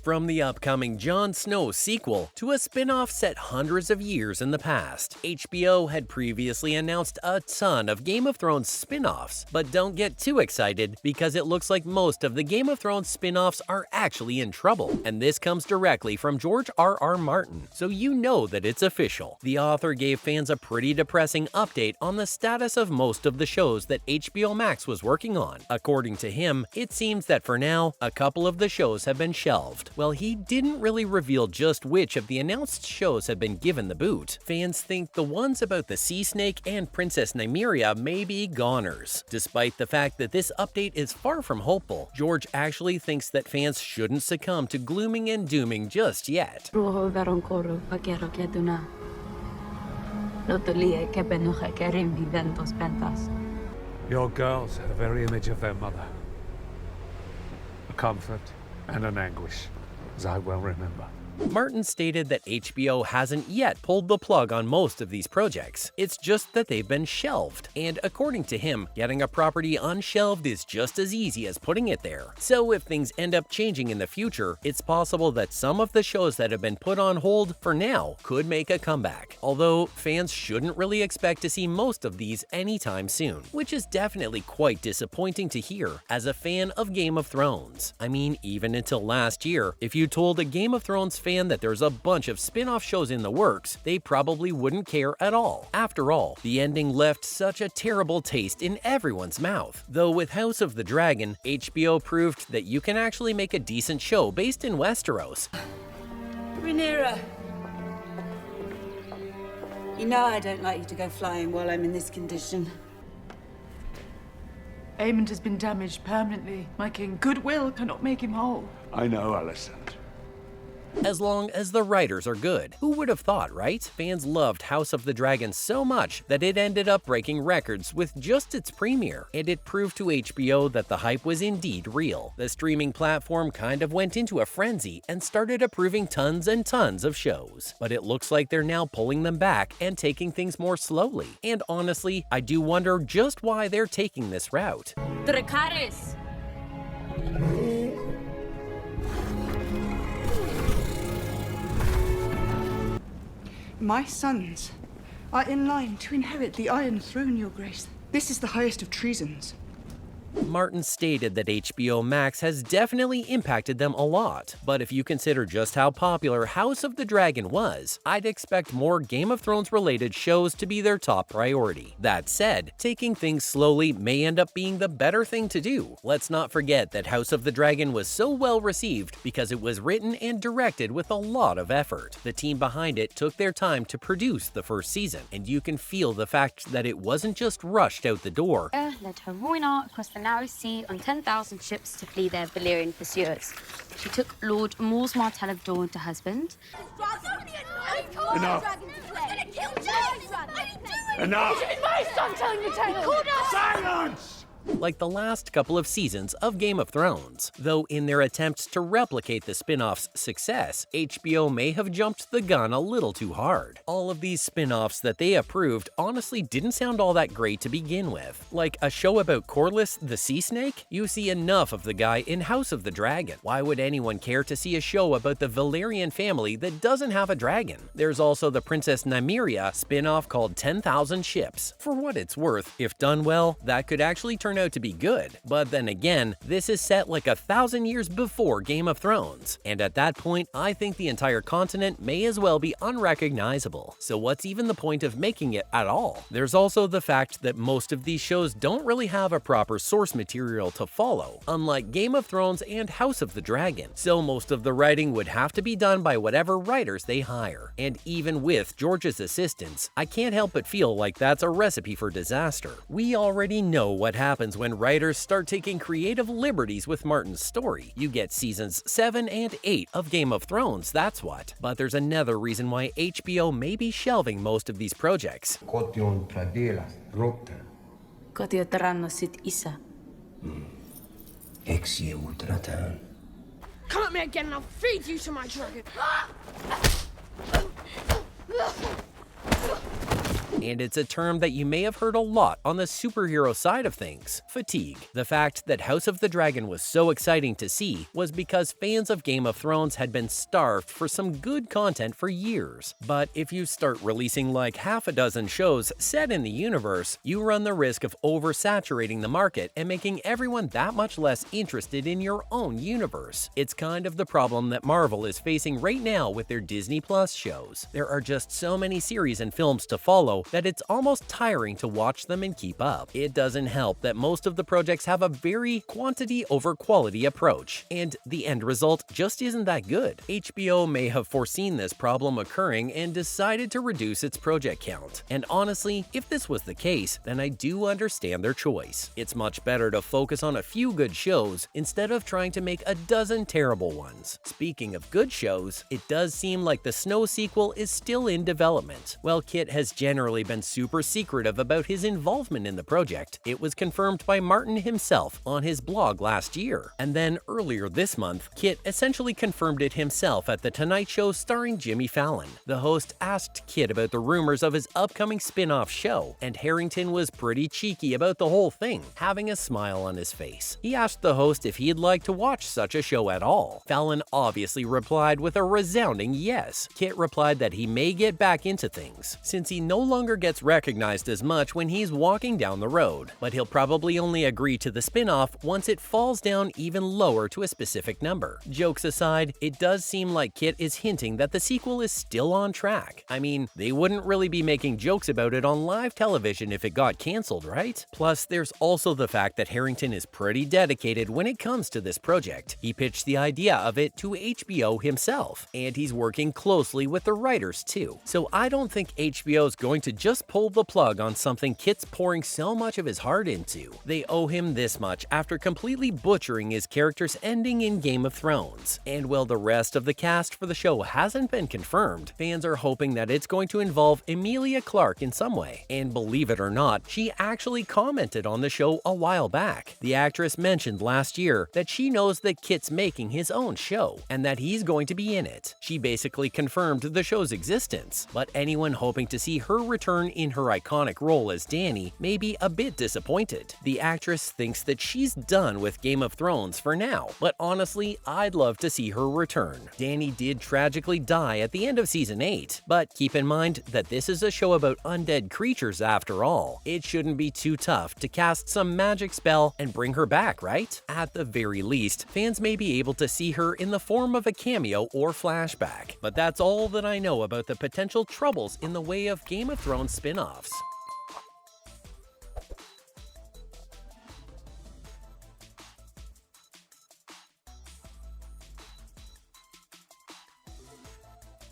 From the upcoming Jon Snow sequel to a spin-off set hundreds of years in the past, HBO had previously announced a ton of Game of Thrones spin-offs, but don't get too excited because it looks like most of the Game of Thrones spin-offs are actually in trouble, and this comes directly from George R.R. Martin, so you know that it's official. The author gave fans a pretty depressing update on the status of most of the shows that HBO Max was working on. According to him, it seems that for now, a couple of the shows have been shelved. Well, he didn't really reveal just which of the announced shows have been given the boot. Fans think the ones about the Sea Snake and Princess Nymeria may be goners. Despite the fact that this update is far from hopeful, George actually thinks that fans shouldn't succumb to glooming and dooming just yet. Your girls are the very image of their mother. A comfort and an anguish, as I well remember. Martin stated that HBO hasn't yet pulled the plug on most of these projects. It's just that they've been shelved. And according to him, getting a property unshelved is just as easy as putting it there. So if things end up changing in the future, it's possible that some of the shows that have been put on hold for now could make a comeback. Although fans shouldn't really expect to see most of these anytime soon, which is definitely quite disappointing to hear as a fan of Game of Thrones. I mean, even until last year, if you told a Game of Thrones fan that there's a bunch of spin-off shows in the works, they probably wouldn't care at all. After all, the ending left such a terrible taste in everyone's mouth. Though with House of the Dragon, HBO proved that you can actually make a decent show based in Westeros. Rhaenyra, you know I don't like you to go flying while I'm in this condition. Aemond has been damaged permanently. My king, goodwill cannot make him whole. I know, Alicent. As long as the writers are good. Who would have thought, right? Fans loved House of the Dragon so much that it ended up breaking records with just its premiere, and it proved to HBO that the hype was indeed real. The streaming platform kind of went into a frenzy and started approving tons and tons of shows. But it looks like they're now pulling them back and taking things more slowly. And honestly, I do wonder just why they're taking this route. Dracarys! My sons are in line to inherit the Iron Throne, Your Grace. This is the highest of treasons. Martin stated that HBO Max has definitely impacted them a lot, but if you consider just how popular House of the Dragon was, I'd expect more Game of Thrones related shows to be their top priority. That said, taking things slowly may end up being the better thing to do. Let's not forget that House of the Dragon was so well received because it was written and directed with a lot of effort. The team behind it took their time to produce the first season, and you can feel the fact that it wasn't just rushed out the door. Led her Rhoynar across the narrow sea on 10,000 ships to flee their Valyrian pursuers. She took Lord Mors Martell of Dorne to husband. Enough! Enough! My son telling the tale! Silence! Like the last couple of seasons of Game of Thrones. Though in their attempt to replicate the spin-off's success, HBO may have jumped the gun a little too hard. All of these spin-offs that they approved honestly didn't sound all that great to begin with. Like a show about Corlys the Sea Snake? You see enough of the guy in House of the Dragon. Why would anyone care to see a show about the Valyrian family that doesn't have a dragon? There's also the Princess Nymeria spin-off called 10,000 Ships. For what it's worth, if done well, that could actually turn out to be good. But then again, this is set like 1,000 years before Game of Thrones, and at that point, I think the entire continent may as well be unrecognizable. So what's even the point of making it at all? There's also the fact that most of these shows don't really have a proper source material to follow, unlike Game of Thrones and House of the Dragon. So most of the writing would have to be done by whatever writers they hire. And even with George's assistance, I can't help but feel like that's a recipe for disaster. We already know what happens when writers start taking creative liberties with Martin's story. You get seasons 7 and 8 of Game of Thrones, that's what. But there's another reason why HBO may be shelving most of these projects. Come at me again and I'll feed you to my dragon. and it's a term that you may have heard a lot on the superhero side of things: fatigue. The fact that House of the Dragon was so exciting to see was because fans of Game of Thrones had been starved for some good content for years. But if you start releasing like half a dozen shows set in the universe, you run the risk of oversaturating the market and making everyone that much less interested in your own universe. It's kind of the problem that Marvel is facing right now with their Disney Plus shows. There are just so many series and films to follow that it's almost tiring to watch them and keep up. It doesn't help that most of the projects have a very quantity over quality approach, and the end result just isn't that good. HBO may have foreseen this problem occurring and decided to reduce its project count. And honestly, if this was the case, then I do understand their choice. It's much better to focus on a few good shows instead of trying to make a dozen terrible ones. Speaking of good shows, it does seem like the Snow sequel is still in development. While Kit has generally been super secretive about his involvement in the project, it was confirmed by Martin himself on his blog last year. And then earlier this month, Kit essentially confirmed it himself at The Tonight Show starring Jimmy Fallon. The host asked Kit about the rumors of his upcoming spin-off show, and Harrington was pretty cheeky about the whole thing, having a smile on his face. He asked the host if he'd like to watch such a show at all. Fallon obviously replied with a resounding yes. Kit replied that he may get back into things, since he no longer gets recognized as much when he's walking down the road, but he'll probably only agree to the spin-off once it falls down even lower to a specific number. Jokes aside, it does seem like Kit is hinting that the sequel is still on track. I mean, they wouldn't really be making jokes about it on live television if it got cancelled, right? Plus, there's also the fact that Harrington is pretty dedicated when it comes to this project. He pitched the idea of it to HBO himself, and he's working closely with the writers too. So I don't think HBO is going to just pull the plug on something Kit's pouring so much of his heart into. They owe him this much after completely butchering his character's ending in Game of Thrones. And while the rest of the cast for the show hasn't been confirmed, fans are hoping that it's going to involve Emilia Clarke in some way. And believe it or not, she actually commented on the show a while back. The actress mentioned last year that she knows that Kit's making his own show, and that he's going to be in it. She basically confirmed the show's existence, but anyone hoping to see her return in her iconic role as Dany may be a bit disappointed. The actress thinks that she's done with Game of Thrones for now, but honestly, I'd love to see her return. Dany did tragically die at the end of season 8, but keep in mind that this is a show about undead creatures after all. It shouldn't be too tough to cast some magic spell and bring her back, right? At the very least, fans may be able to see her in the form of a cameo or flashback. But that's all that I know about the potential troubles in the way of Game of Thrones spin-offs.